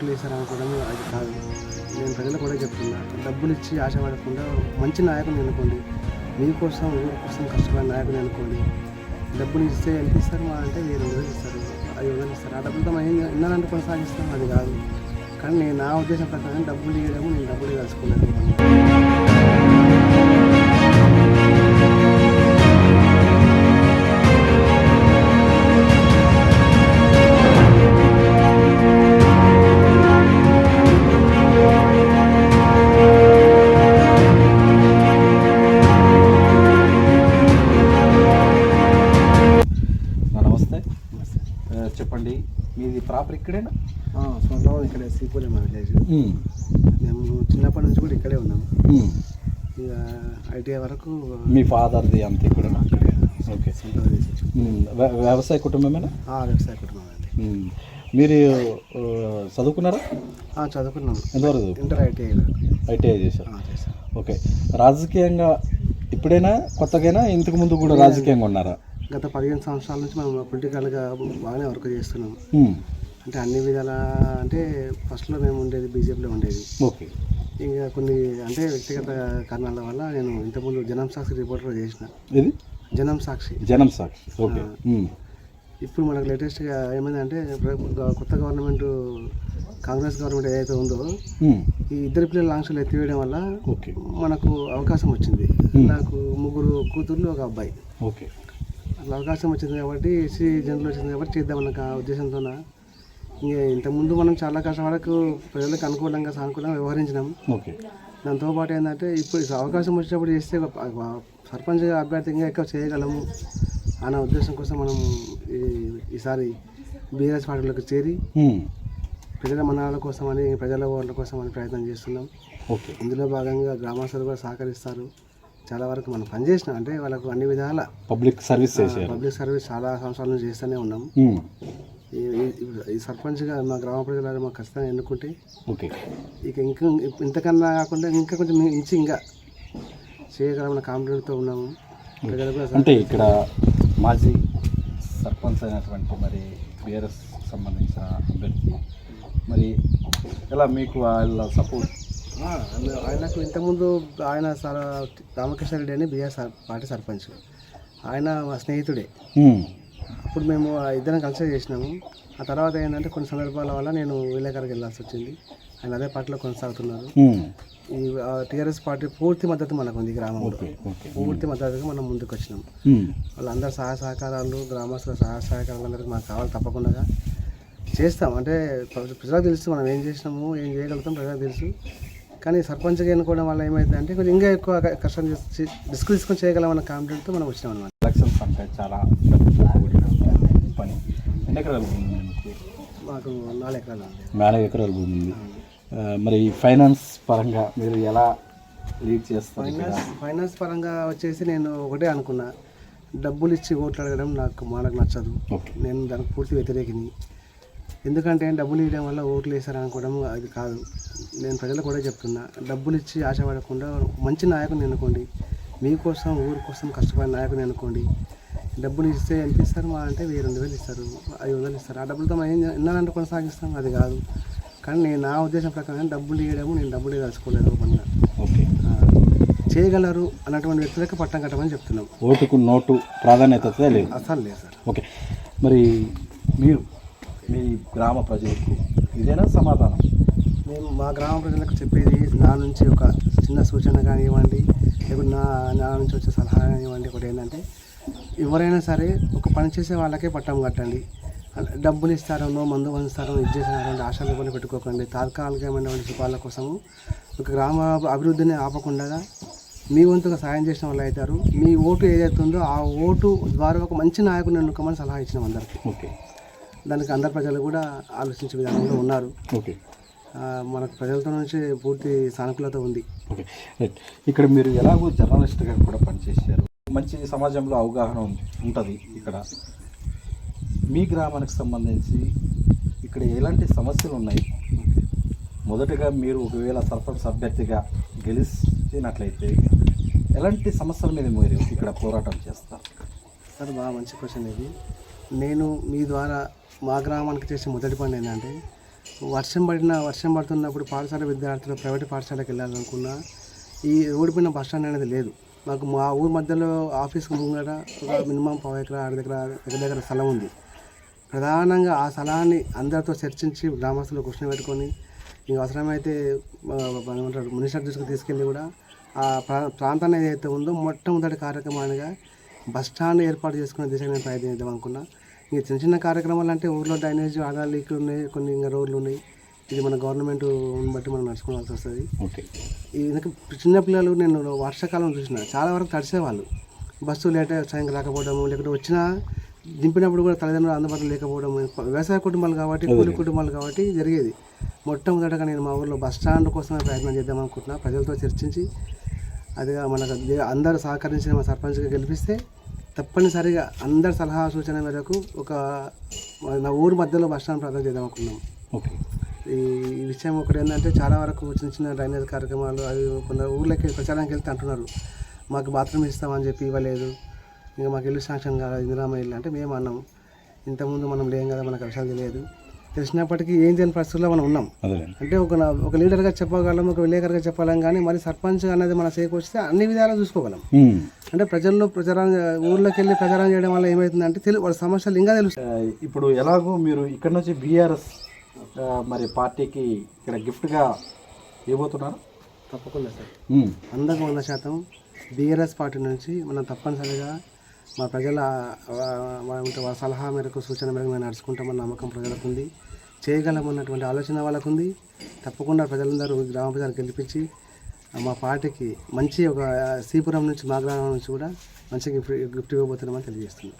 ఓట్లు వేసారనుకోవడం అది కాదు. నేను ప్రజలకు కూడా చెప్తున్నా, డబ్బులు ఇచ్చి ఆశపడకుండా మంచి నాయకుని ఎన్నుకోండి. మీకోసం ఊరి కోసం కష్టపడిన నాయకుని ఎన్నుకోండి. డబ్బులు ఇస్తే ఎంత ఇస్తారు? మా అంటే 2,000 ఇస్తారు, 5,000 ఇస్తారు. ఆ డబ్బులతో మనం ఎన్నాలంటే కొనసాగిస్తాం, అది కాదు. కానీ నేను నా ఉద్దేశం ప్రకారం డబ్బులు ఇవ్వడము, నేను డబ్బులు కలుసుకోలేదు. చెప్పండి, మీది ప్రాపర్ ఇక్కడేనా? సొంతం ఇక్కడే, శ్రీపూర్ మా విలేజ్. మేము చిన్నప్పటి నుంచి కూడా ఇక్కడే ఉన్నాము. ఇక ఐటీఐ వరకు. మీ ఫాదర్ది అంత ఇక్కడ? ఓకే. వ్యవసాయ కుటుంబమేనా? వ్యవసాయ కుటుంబం అండి. మీరు చదువుకున్నారా? చదువుకున్నాం. ఎంతవరకు? ఇంటర్ ఐటీఐ చేశారు. ఓకే. రాజకీయంగా ఇప్పుడైనా కొత్తగైనా ఇంతకు ముందు కూడా రాజకీయంగా ఉన్నారా? గత 15 సంవత్సరాల నుంచి మనం పొలిటికల్గా బాగానే వర్క్ చేస్తున్నాం. అంటే అన్ని విధాల, అంటే ఫస్ట్లో మేము ఉండేది బీజేపీలో ఉండేది. ఓకే. ఇంకా కొన్ని అంటే వ్యక్తిగత కారణాల వల్ల నేను ఇంతకుముందు జనం సాక్షి రిపోర్టర్ చేసిన. ఇది జనం సాక్షి. ఓకే. ఇప్పుడు మనకు లేటెస్ట్గా ఏమైందంటే, కొత్త గవర్నమెంట్ కాంగ్రెస్ గవర్నమెంట్ ఏదైతే ఉందో, ఈ ఇద్దరు పిల్లల ఆంక్షలు ఎత్తివేయడం వల్ల మనకు అవకాశం వచ్చింది. నాకు 3 కూతుర్లు, 1 అబ్బాయి. ఓకే. అట్లా అవకాశం వచ్చింది కాబట్టి, ఎస్సీ జనరల్ వచ్చింది కాబట్టి చేద్దామన్న ఉద్దేశంతో, ఇంకా ఇంతకుముందు మనం చాలా కష్టపడకు ప్రజలకు అనుకూలంగా సానుకూలంగా వ్యవహరించినాం. ఓకే. దాంతోపాటు ఏంటంటే, ఇప్పుడు అవకాశం వచ్చినప్పుడు చేస్తే సర్పంచ్ అభ్యర్థి ఇంకా ఎక్కువ చేయగలము అన్న ఉద్దేశం కోసం మనం ఈసారి బీఆర్ఎస్ పార్టీలోకి చేరి ప్రజల మనాల కోసం అని, ప్రజల ఓట్ల కోసం అని ప్రయత్నం చేస్తున్నాం. ఓకే. ఇందులో భాగంగా గ్రామస్తులు కూడా సహకరిస్తారు. చాలా వరకు మనం పనిచేసినాం, అంటే వాళ్ళకు అన్ని విధాల పబ్లిక్ సర్వీస్ చాలా సంవత్సరాల నుంచి చేస్తూనే ఉన్నాం. ఈ సర్పంచ్గా మా గ్రామ ప్రజలు మాకు ఖచ్చితంగా ఎన్నుకుంటే, ఓకే, ఇక ఇంకా ఇంతకన్నా కాకుండా ఇంకా కొంచెం ఇంకా చేయగలమన్న కాన్ఫిడెంట్తో ఉన్నాము. అంటే ఇక్కడ మాజీ సర్పంచ్ అయినటువంటి మరి బీఆర్ఎస్ సంబంధించిన అభ్యర్థి మరి ఎలా మీకు వాళ్ళ సపోర్ట్? ఆయనకు ఇంతకుముందు ఆయన రామకృష్ణ రెడ్డి అని బీఆర్ఎస్ పార్టీ సర్పంచ్, ఆయన మా స్నేహితుడే. అప్పుడు మేము ఇద్దరం కలిసి చేసినాము. ఆ తర్వాత ఏంటంటే కొన్ని సందర్భాల వల్ల నేను విలేకరికి వెళ్ళాల్సి వచ్చింది. ఆయన అదే పార్టీలో కొనసాగుతున్నారు. ఈ టీఆర్ఎస్ పార్టీ పూర్తి మద్దతు మనకు ఉంది గ్రామంలో. పూర్తి మద్దతుగా మనం ముందుకు వచ్చినాం. వాళ్ళందరూ సహాయ సహకారాలు, గ్రామస్తుల సహాయ సహకారాలు అందరికీ మనకు కావాలి. తప్పకుండా చేస్తాం. అంటే ప్రజలకు తెలుసు మనం ఏం చేసినాము, ఏం చేయగలుగుతాం, ప్రజలకు తెలుసు. కానీ సర్పంచ్గా ఎన్నుకోవడం వల్ల ఏమైంది అంటే, కొంచెం ఇంకా ఎక్కువ కష్టం చేసి రిస్క్ తీసుకొని చేయగలమన్న కాన్ఫిడెంట్తో మనం వచ్చినాం అనమాట. ఎలక్షన్స్ అంటే చాలా పని. ఎన్ని ఎకరాలు భూమి ఉంది? మాకు 4 ఎకరాలు. 4 ఎకరాల భూమి ఉంది. మరి ఫైనాన్స్ పరంగా మీరు ఎలా లీడ్ చేస్తారు? ఫైనాన్స్ పరంగా వచ్చేసి నేను ఒకటే అనుకున్నా, డబ్బులు ఇచ్చి ఓట్లు అడగడం మనకు నచ్చదు. నేను దానికి పూర్తి వ్యతిరేకిని. ఎందుకంటే డబ్బులు ఇవ్వడం వల్ల ఓట్లు వేసారనుకోవడం అది కాదు. నేను ప్రజలకు కూడా చెప్తున్నా, డబ్బులు ఇచ్చి ఆశపడకుండా మంచి నాయకుని ఎన్నుకోండి. మీకోసం ఊరి కోసం కష్టపడిన నాయకుని ఎన్నుకోండి. డబ్బులు ఇస్తే ఎంత ఇస్తారు? మా అంటే 2,000 ఇస్తారు, 5,000 ఇస్తారు. ఆ డబ్బులతో మనం ఎన్నాలంటే కొనసాగిస్తాం, అది కాదు. కానీ నేను నా ఉద్దేశం ప్రకారం డబ్బులు ఇవ్వడము, నేను డబ్బులు కలుసుకోలేదు. ఓకే. చేయగలరు అన్నటువంటి వ్యక్తులకి పట్టం కట్టమని చెప్తున్నాం. ఓటుకు నోటు ప్రాధాన్యత లేదు, అసలు లేదు సార్. ఓకే. మరి మీరు మీ గ్రామ ప్రజలకు ఇదేనా సమాధానం? మేము మా గ్రామ ప్రజలకు చెప్పేది, నా నుంచి ఒక చిన్న సూచన కానివ్వండి, లేకపోతే నా నుంచి వచ్చే సలహా కానివ్వండి, ఒకటి ఏంటంటే, ఎవరైనా సరే ఒక పని చేసే వాళ్ళకే పట్టం కట్టండి. డబ్బులు ఇస్తారనో, మందు పంచుతారో, ఇది చేసినారో ఆశలు ఇవ్వని పెట్టుకోకండి. తాత్కాలికమైన సుఖాల కోసము ఒక గ్రామ అభివృద్ధిని ఆపకుండా మీ వంతుగా సాయం చేసిన వాళ్ళు అవుతారు. మీ ఓటు ఏదైతే ఉందో ఆ ఓటు ద్వారా ఒక మంచి నాయకుని ఎన్నుకోమని సలహా ఇచ్చినాం అందరికీ. ఓకే. దానికి అందరు ప్రజలు కూడా ఆలోచించే విధానంలో ఉన్నారు. ఓకే. మనకు ప్రజలతో నుంచి పూర్తి సానుకూలత ఉంది. ఓకే. ఇక్కడ మీరు ఎలాగో జర్నలిస్ట్గా కూడా పనిచేశారు, మంచి సమాజంలో అవగాహన ఉంటుంది. ఇక్కడ మీ గ్రామానికి సంబంధించి ఇక్కడ ఎలాంటి సమస్యలు ఉన్నాయి? మొదటగా మీరు ఒకవేళ సర్పంచ్ అభ్యర్థిగా గెలిచినట్లయితే ఎలాంటి సమస్యల మీద మీరు ఇక్కడ పోరాటం చేస్తారు? సార్, బాగా మంచి క్వశ్చన్ ఇది. నేను మీ ద్వారా మా గ్రామానికి చేసే మొదటి పని ఏంటంటే, వర్షం పడుతున్నప్పుడు పాఠశాల విద్యార్థులు ప్రైవేట్ పాఠశాలకు వెళ్ళాలనుకున్నా ఈ రోడ్డు బస్ స్టాండ్ అనేది లేదు. మాకు మా ఊరు మధ్యలో ఆఫీస్కి ముంగట ఒక మినిమం 1 ఎకరా 2 దగ్గర స్థలం ఉంది. ప్రధానంగా ఆ స్థలాన్ని అందరితో చర్చించి గ్రామస్తులు కూర్చొని పెట్టుకొని ఇంకా అవసరమైతే ఏమంటారు మున్సిపల్ దృష్టికి తీసుకెళ్ళి కూడా ఆ ప్రాంతాన్ని ఏదైతే ఉందో మొట్టమొదటి కార్యక్రమానిగా బస్ స్టాండ్ ఏర్పాటు చేసుకునే దిశగా నేను ప్రయత్నిద్దాం అనుకున్నా. ఇంకా చిన్న చిన్న కార్యక్రమాలు అంటే ఊర్లో డ్రైనేజ్ ఆగా లీక్లు ఉన్నాయి, కొన్ని ఇంకా రోడ్లు ఉన్నాయి. ఇది మన గవర్నమెంట్ బట్టి మనం నడుచుకోవాల్సి వస్తుంది. ఓకే. ఇది చిన్నపిల్లలు నేను వర్షాకాలం చూసిన చాలా వరకు తడిసేవాళ్ళు. బస్సు లేట్ సాయంత్రం రాకపోవడం, లేకపోతే వచ్చినా దింపినప్పుడు కూడా తల్లిదండ్రులు అందుబాటులో లేకపోవడం. వ్యవసాయ కుటుంబాలు కాబట్టి, కూలి కుటుంబాలు కాబట్టి జరిగేది. మొట్టమొదటగా నేను మా ఊర్లో బస్ స్టాండ్ కోసమే ప్రయత్నం చేద్దాం అనుకుంటున్నా. ప్రజలతో చర్చించి అదిగా మనకు అందరూ సహకరించిన మా సర్పంచ్గా గెలిపిస్తే తప్పనిసరిగా అందరి సలహా సూచన మేరకు నా ఊరు మధ్యలో బస్ స్టాండ్ ప్రారంభం చేద్దాం అనుకున్నాం. ఓకే. ఈ విషయం ఒకటి ఏంటంటే చాలా వరకు చిన్న చిన్న డ్రైనేజ్ కార్యక్రమాలు అవి కొంత ఊర్లోకి ప్రచారానికి వెళ్తే అంటున్నారు మాకు బాత్రూమ్ ఇస్తామని చెప్పి ఇవ్వలేదు, ఇంకా మాకు ఇల్లు శాంక్షన్ కాదు, ఇందిరామ ఇల్లు అంటే మేము అన్నాం. ఇంతకుముందు మనం లేం కదా, మనకు విషయాలు తెలియదు. తెలిసినప్పటికీ ఏం చేయని పరిస్థితుల్లో మనం ఉన్నాం. అంటే ఒక లీడర్గా చెప్పగలం, ఒక విలేకరుగా చెప్పగలం, కానీ మరి సర్పంచ్ అనేది మన సేపు వస్తే అన్ని విధాలు చూసుకోగలం. అంటే ప్రజల్లో ఊర్లోకి వెళ్ళి ప్రచారం చేయడం వల్ల ఏమవుతుందంటే వాళ్ళ సమస్యలు ఇంకా తెలుస్తాయి. ఇప్పుడు ఎలాగో మీరు ఇక్కడ నుంచి బీఆర్ఎస్ మరి పార్టీకి ఇక్కడ గిఫ్ట్గా ఇవ్వబోతున్నారు? తప్పకుండా సార్, 100% బీఆర్ఎస్ పార్టీ నుంచి మనం తప్పనిసరిగా మా ప్రజల సలహా మేరకు సూచన మేరకు మేము నడుచుకుంటామన్న నమ్మకం ప్రజలకు ఉంది, చేయగలమన్నటువంటి ఆలోచన వాళ్ళకు ఉంది. తప్పకుండా ప్రజలందరూ గ్రామ ప్రజలు గెలిపించి మా పార్టీకి మంచి ఒక శ్రీపురం నుంచి మా గ్రామం నుంచి కూడా మంచి గిఫ్ట్ ఇవ్వబోతున్నామని తెలియజేస్తున్నాం.